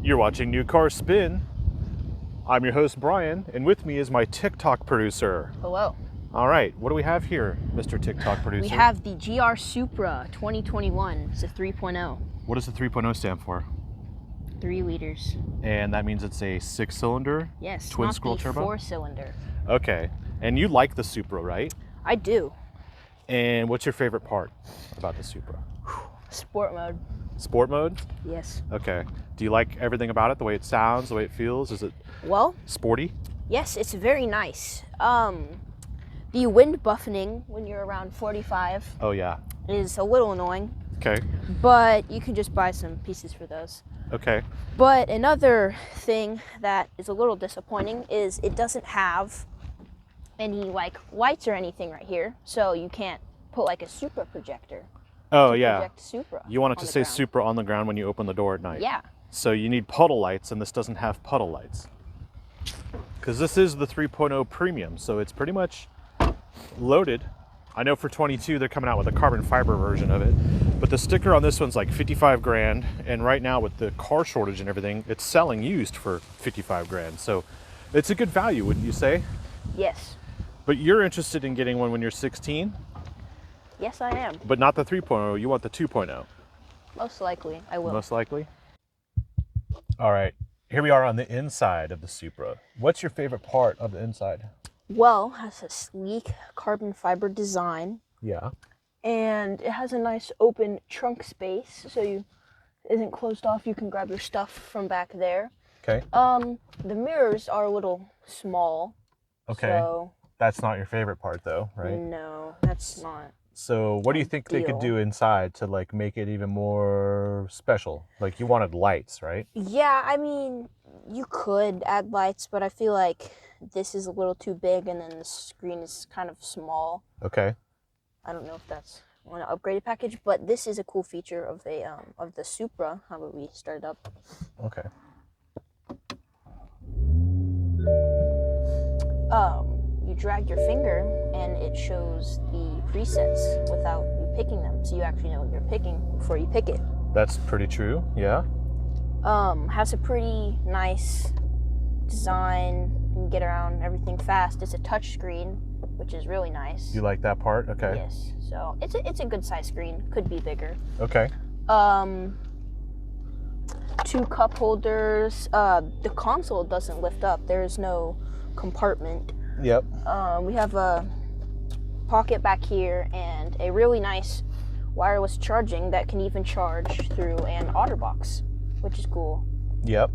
You're watching New Car Spin. I'm your host, Brian, and with me is my TikTok producer. Hello. All right, what do we have here, Mr. TikTok producer? We have the GR Supra 2021. It's a 3.0. What does the 3.0 stand for? 3 liters. And that means it's a 6-cylinder? Yes, twin not scroll the turbo? 4-cylinder. Okay, and you like the Supra, right? I do. And what's your favorite part about the Supra? Sport mode. Sport mode? Yes. Okay. Do you like everything about it? The way it sounds, the way it feels? Is it sporty? Yes, it's very nice. The wind buffeting when you're around 45 Oh, yeah. is a little annoying. Okay. But you can just buy some pieces for those. Okay. But another thing that is a little disappointing is it doesn't have any lights or anything right here, so you can't put a Supra projector. Oh, yeah. Project Supra. You want it to say ground. Supra on the ground when you open the door at night. Yeah. So you need puddle lights, and this doesn't have puddle lights. Because this is the 3.0 premium, so it's pretty much loaded. I know for 22 they're coming out with a carbon fiber version of it, but the sticker on this one's like 55 grand, and right now with the car shortage and everything, it's selling used for 55 grand. So it's a good value, wouldn't you say? Yes. But you're interested in getting one when you're 16? Yes, I am. But not the 3.0, you want the 2.0. Most likely, I will. Most likely. All right, here we are on the inside of the Supra. What's your favorite part of the inside? Well, it has a sleek carbon fiber design. Yeah. And it has a nice open trunk space, so it isn't closed off. You can grab your stuff from back there. Okay. The mirrors are a little small. Okay. So that's not your favorite part though, right? No, that's not. So what do you think they could do inside to make it even more special? Like you wanted lights, right? Yeah, I mean, you could add lights, but I feel like this is a little too big and then the screen is kind of small. Okay. I don't know if that's on an upgraded package, but this is a cool feature of the Supra. How about we start it up? Okay. You drag your finger and it shows the presets without you picking them, so you actually know what you're picking before you pick it. That's pretty true, yeah. Has a pretty nice design. You can get around everything fast. It's a touch screen, which is really nice. You like that part? Okay. Yes. So it's a good size screen. Could be bigger. Okay. 2 cup holders. The console doesn't lift up. There's no compartment. Yep. We have a pocket back here and a really nice wireless charging that can even charge through an OtterBox, which is cool. Yep.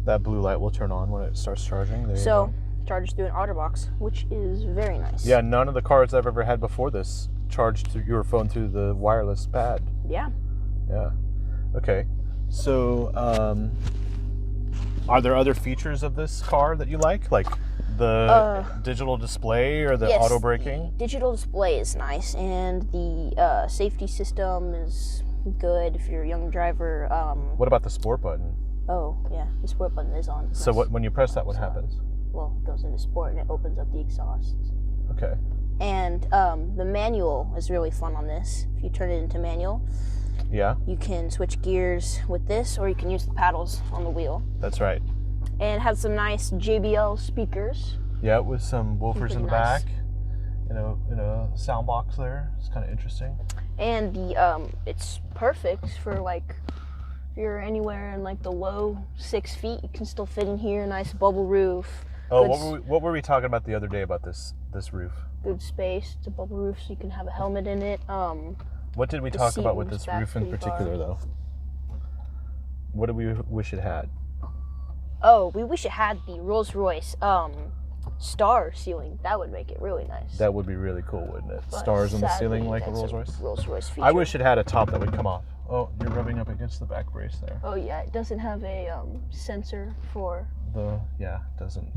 That blue light will turn on when it starts charging. There So, charges through an OtterBox, which is very nice. Yeah, none of the cars I've ever had before this charged through your phone through the wireless pad. Yeah. Yeah. Okay. So, are there other features of this car that you like the digital display or the auto braking? Digital display is nice, and the safety system is good if you're a young driver. What about the sport button? Oh, yeah, the sport button is on. So when you press that, what happens? Well, it goes into sport and it opens up the exhausts. Okay. And the manual is really fun on this. If you turn it into manual, yeah, you can switch gears with this, or you can use the paddles on the wheel. That's right. And it has some nice JBL speakers. Yeah, with some woofers in the nice. back. In a sound box there. It's kind of interesting. And the it's perfect for if you're anywhere in the low 6 feet, you can still fit in here. Nice bubble roof. Oh, what were we talking about the other day about this roof? Good space. It's a bubble roof, so you can have a helmet in it. What did we talk about with this roof in particular, though? What did we wish it had? Oh, we wish it had the Rolls-Royce star ceiling. That would make it really nice. That would be really cool, wouldn't it? But stars on the ceiling like a Rolls-Royce? Rolls-Royce feature. I wish it had a top that would come off. Oh, you're rubbing up against the back brace there. Oh yeah, it doesn't have a sensor for it doesn't.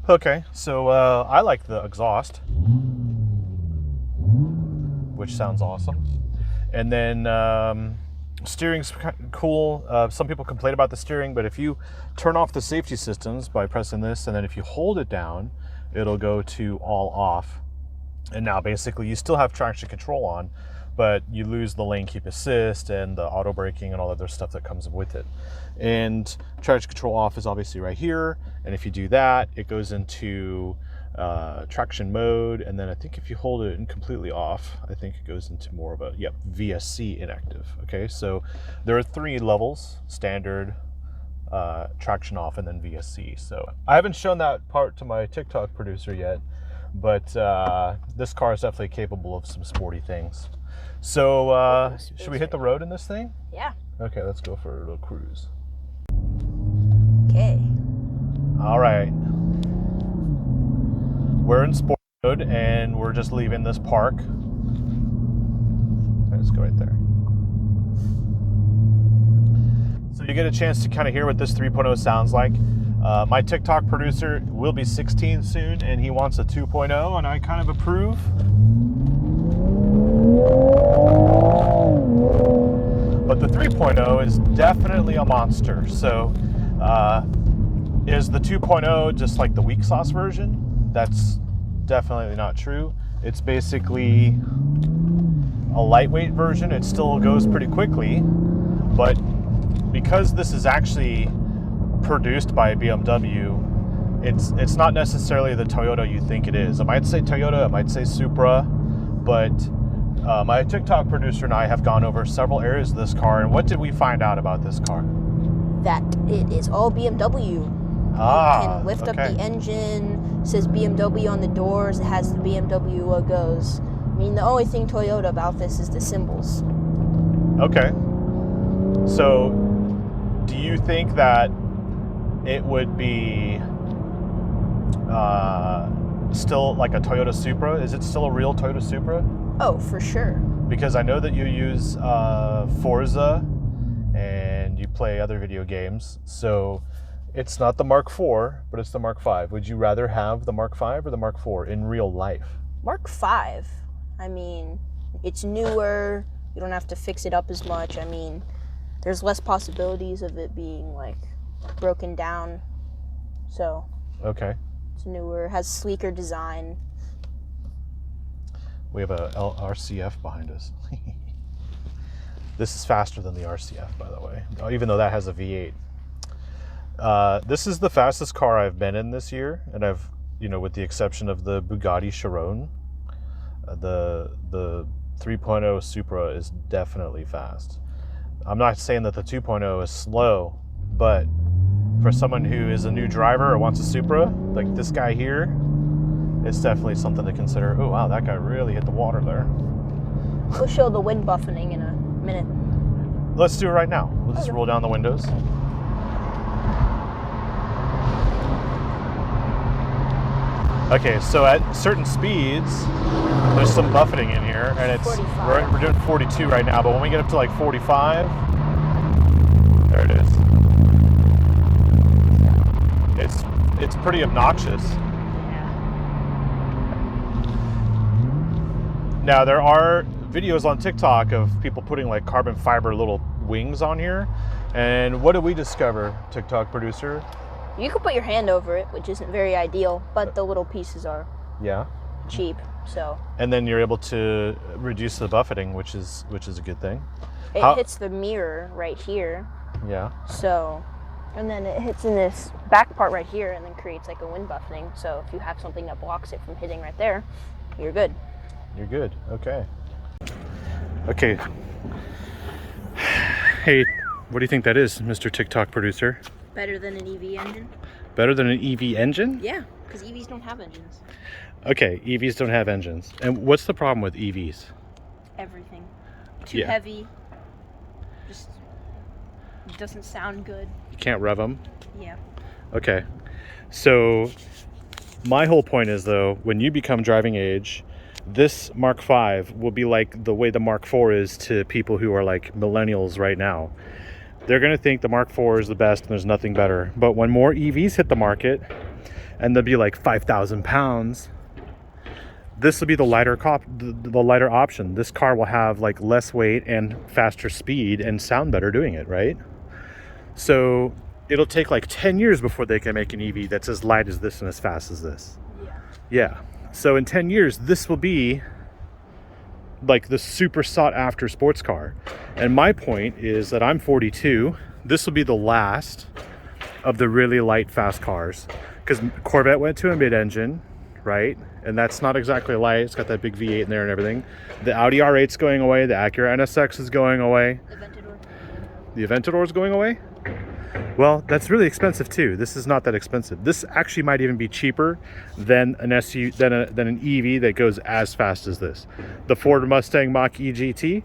Okay, so I like the exhaust, which sounds awesome. And then steering's cool. Some people complain about the steering, but if you turn off the safety systems by pressing this, and then if you hold it down, it'll go to all off. And now basically you still have traction control on, but you lose the lane keep assist and the auto braking and all other stuff that comes with it. And traction control off is obviously right here. And if you do that, it goes into traction mode. And then I think if you hold it completely off, I think it goes into more of a, VSC inactive. Okay, so there are 3 levels: standard, traction off, and then VSC. So I haven't shown that part to my TikTok producer yet, but this car is definitely capable of some sporty things. So should we hit the road in this thing? Yeah. Okay, let's go for a little cruise. Okay. All right. We're in sport mode and we're just leaving this park. Let's go right there. So you get a chance to kind of hear what this 3.0 sounds like. My TikTok producer will be 16 soon and he wants a 2.0 and I kind of approve. But the 3.0 is definitely a monster. So is the 2.0 just like the weak sauce version? That's definitely not true. It's basically a lightweight version. It still goes pretty quickly, but because this is actually produced by BMW, it's not necessarily the Toyota you think it is. I might say Toyota, I might say Supra, but my TikTok producer and I have gone over several areas of this car, and what did we find out about this car? That it is all BMW. You can lift up the engine, it says BMW on the doors, it has the BMW logos. I mean, the only thing Toyota about this is the symbols. Okay. So, do you think that it would be still like a Toyota Supra? Is it still a real Toyota Supra? Oh, for sure. Because I know that you use Forza and you play other video games, so it's not the Mark IV, but it's the Mark V. Would you rather have the Mark V or the Mark IV in real life? Mark V, I mean, it's newer, you don't have to fix it up as much. I mean, there's less possibilities of it being like broken down, so okay, it's newer, has sleeker design. We have a RCF behind us. This is faster than the RCF, by the way, even though that has a V8. This is the fastest car I've been in this year, and I've, with the exception of the Bugatti Chiron, the 3.0 Supra is definitely fast. I'm not saying that the 2.0 is slow, but for someone who is a new driver or wants a Supra, like this guy here, it's definitely something to consider. Oh wow, that guy really hit the water there. We'll show the wind buffeting in a minute. Let's do it right now. We'll just roll down the windows. Okay, so at certain speeds, there's some buffeting in here, and it's we're doing 42 right now, but when we get up to like 45, there it is. It's pretty obnoxious. Now there are videos on TikTok of people putting like carbon fiber little wings on here, and what did we discover, TikTok producer? You could put your hand over it, which isn't very ideal, but the little pieces are cheap, so. And then you're able to reduce the buffeting, which is a good thing. It hits the mirror right here. Yeah. So, and then it hits in this back part right here and then creates like a wind buffeting. So if you have something that blocks it from hitting right there, you're good. You're good, okay. Okay. Hey, what do you think that is, Mr. TikTok producer? Better than an EV engine? Better than an EV engine? Yeah, because EVs don't have engines. Okay, EVs don't have engines. And what's the problem with EVs? Everything. Too heavy. Just doesn't sound good. You can't rev them? Yeah. Okay. So my whole point is, though, when you become driving age, this Mark V will be like the way the Mark IV is to people who are like millennials right now. They're going to think the Mark IV is the best and there's nothing better. But when more EVs hit the market, and they'll be like 5,000 pounds, this will be the lighter option. This car will have like less weight and faster speed and sound better doing it, right? So it'll take like 10 years before they can make an EV that's as light as this and as fast as this. Yeah. So in 10 years, this will be like the super sought after sports car. And my point is that I'm 42. This will be the last of the really light, fast cars, because Corvette went to a mid-engine, right? And that's not exactly light. It's got that big V8 in there and everything. The Audi R8's going away. The Acura NSX is going away. The Aventador is going away? Well, that's really expensive too. This is not that expensive. This actually might even be cheaper than an SUV, than an EV that goes as fast as this. The Ford Mustang Mach-E GT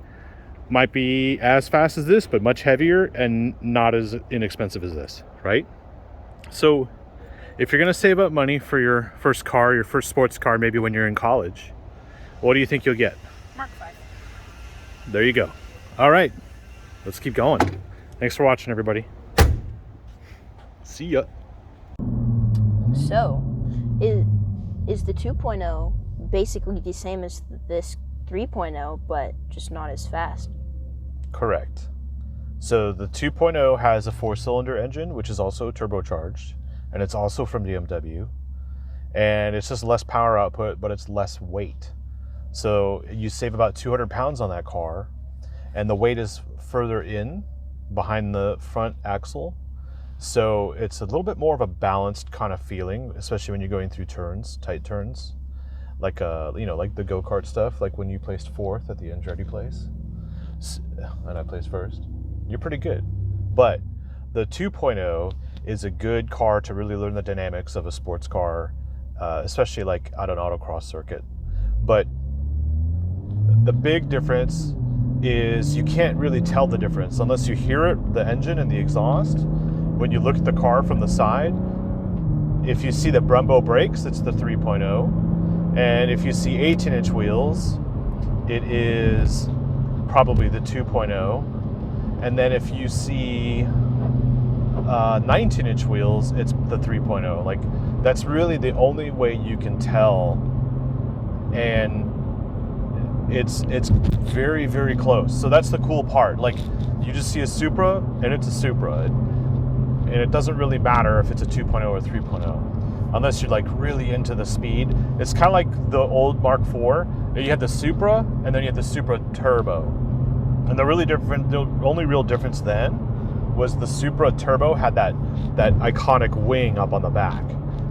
might be as fast as this, but much heavier and not as inexpensive as this, right? So if you're gonna save up money for your first car, your first sports car, maybe when you're in college, what do you think you'll get? Mark 5. There you go. All right, let's keep going. Thanks for watching, everybody. See ya. So, is the 2.0 basically the same as this 3.0, but just not as fast? Correct. So the 2.0 has a 4-cylinder engine, which is also turbocharged, and it's also from BMW. And it's just less power output, but it's less weight. So you save about 200 pounds on that car, and the weight is further in behind the front axle. So it's a little bit more of a balanced kind of feeling, especially when you're going through turns, tight turns, like like the go-kart stuff, like when you placed fourth at the Andretti place, and I placed first. You're pretty good. But the 2.0 is a good car to really learn the dynamics of a sports car, especially like at an autocross circuit. But the big difference is you can't really tell the difference unless you hear it, the engine and the exhaust. When you look at the car from the side, if you see the Brembo brakes, it's the 3.0. And if you see 18-inch wheels, it is probably the 2.0. And then if you see 19-inch wheels, it's the 3.0. Like, that's really the only way you can tell. And it's very, very close. So that's the cool part. Like, you just see a Supra, and it's a Supra. And it doesn't really matter if it's a 2.0 or 3.0, unless you're like really into the speed. It's kind of like the old Mark IV. You had the Supra, and then you had the Supra Turbo. And the only real difference then was the Supra Turbo had that iconic wing up on the back.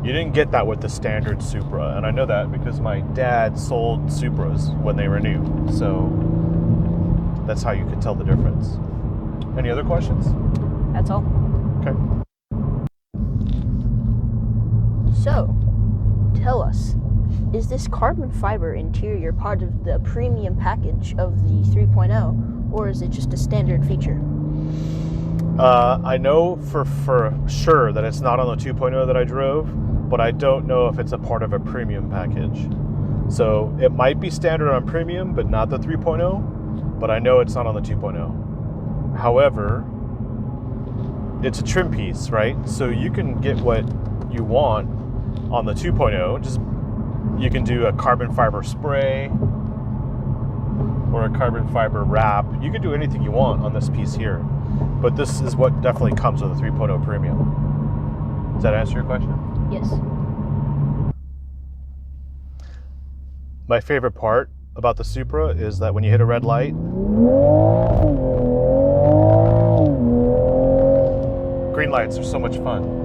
You didn't get that with the standard Supra, and I know that because my dad sold Supras when they were new. So that's how you could tell the difference. Any other questions? That's all. Okay. So, tell us, is this carbon fiber interior part of the premium package of the 3.0, or is it just a standard feature? I know for sure that it's not on the 2.0 that I drove, but I don't know if it's a part of a premium package. So it might be standard on premium, but not the 3.0, but I know it's not on the 2.0. However, it's a trim piece, right? So you can get what you want on the 2.0. Just you can do a carbon fiber spray or a carbon fiber wrap. You can do anything you want on this piece here. But this is what definitely comes with a 3.0 Premium. Does that answer your question? Yes. My favorite part about the Supra is that when you hit a red light, green lights are so much fun.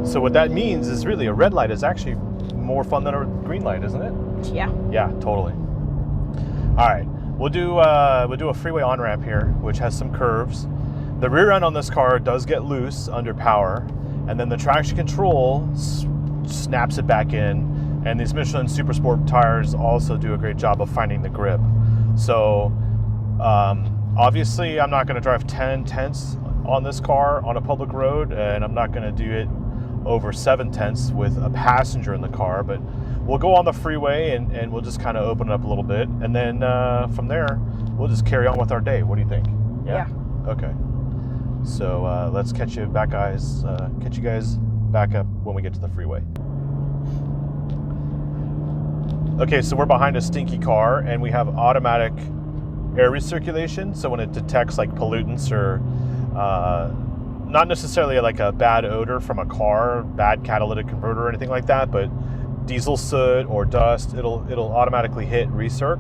So what that means is really a red light is actually more fun than a green light, isn't it? Yeah. Yeah, totally. All right, we'll do a freeway on-ramp here, which has some curves. The rear end on this car does get loose under power, and then the traction control snaps it back in, and these Michelin Super Sport tires also do a great job of finding the grip. So obviously I'm not going to drive 10/10 on this car on a public road, and I'm not going to do it over 7/10 with a passenger in the car, but we'll go on the freeway and we'll just kind of open it up a little bit, and then from there we'll just carry on with our day. What do you think? Yeah. Okay. So let's catch you guys back up when we get to the freeway. Okay, so we're behind a stinky car, and we have automatic air recirculation. So when it detects like pollutants or not necessarily like a bad odor from a car, bad catalytic converter or anything like that, but diesel soot or dust, it'll automatically hit recirc.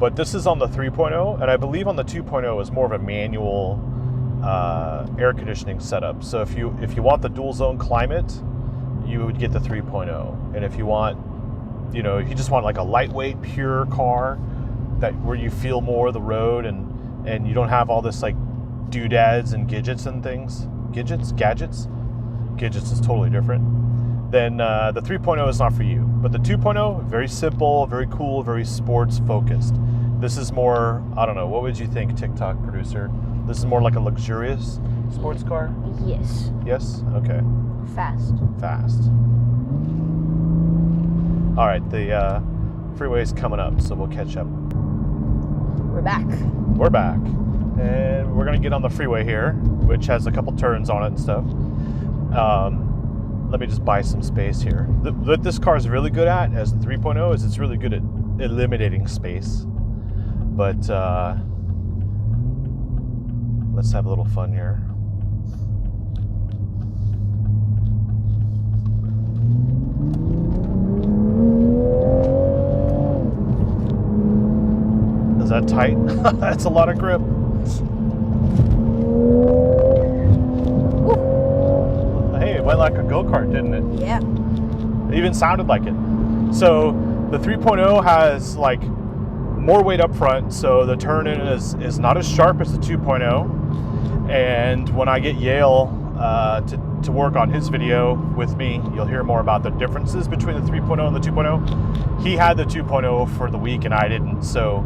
But this is on the 3.0, and I believe on the 2.0 is more of a manual air conditioning setup. So if you want the dual zone climate, you would get the 3.0. And if you want, if you just want like a lightweight, pure car where you feel more the road and you don't have all this like doodads and gadgets and things. Gadgets is totally different. Then the 3.0 is not for you. But the 2.0, very simple, very cool, very sports focused. This is more, I don't know, what would you think, TikTok producer? This is more like a luxurious sports car? Yes. Yes? Okay. Fast. All right, the freeway's coming up, so we'll catch up. We're back. And we're going to get on the freeway here, which has a couple turns on it and stuff. Let me just buy some space here. What this car is really good at, as the 3.0, is it's really good at eliminating space. But let's have a little fun here. Is that tight? That's a lot of grip. Hey, it went like a go-kart, didn't it? Yeah. It even sounded like it. So the 3.0 has like more weight up front, so the turn in is not as sharp as the 2.0. And when I get Yale to work on his video with me, you'll hear more about the differences between the 3.0 and the 2.0. He had the 2.0 for the week and I didn't, so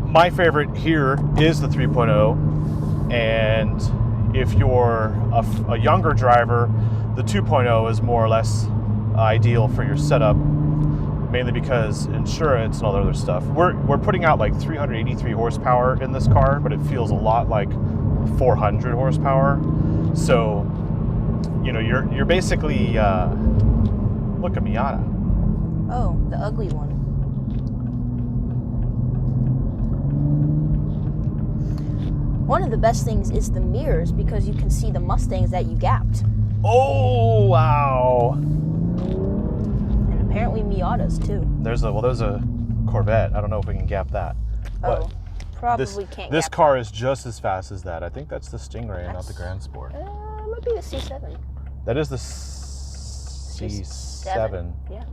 my favorite here is the 3.0, and if you're a younger driver, the 2.0 is more or less ideal for your setup, mainly because insurance and all the other stuff. We're putting out like 383 horsepower in this car, but it feels a lot like 400 horsepower. So, you're basically look at Miata. Oh, the ugly one. One of the best things is the mirrors, because you can see the Mustangs that you gapped. Oh, wow. And apparently Miatas too. There's a Corvette. I don't know if we can gap that. Oh, probably can't. This car is just as fast as that. I think that's the Stingray, not the Grand Sport. Might be the C7. That is the C7. Yeah.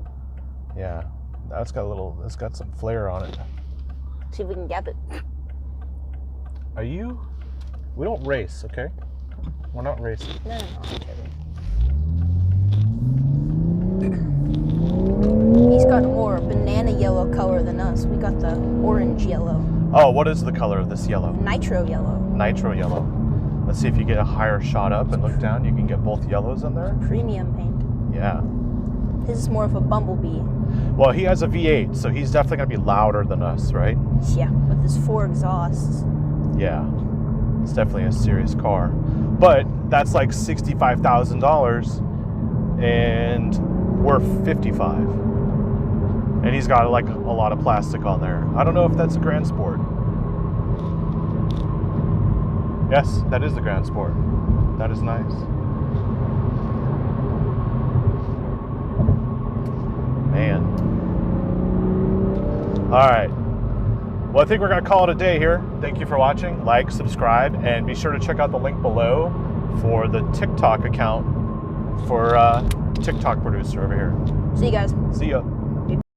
Yeah. That's got some flair on it. See if we can gap it. We don't race, okay? We're not racing. No, I'm kidding. He's got more banana yellow color than us. We got the orange yellow. Oh, what is the color of this yellow? Nitro yellow. Nitro yellow. Let's see if you get a higher shot up and look down. You can get both yellows in there. Premium paint. Yeah. His is more of a bumblebee. Well, he has a V8, so he's definitely going to be louder than us, right? Yeah, with his 4 exhausts. Yeah. It's definitely a serious car. But that's like $65,000 and we're 55. And he's got like a lot of plastic on there. I don't know if that's a Grand Sport. Yes, that is the Grand Sport. That is nice. Man. All right. Well, I think we're going to call it a day here. Thank you for watching. Like, subscribe, and be sure to check out the link below for the TikTok account for TikTok producer over here. See you guys. See ya.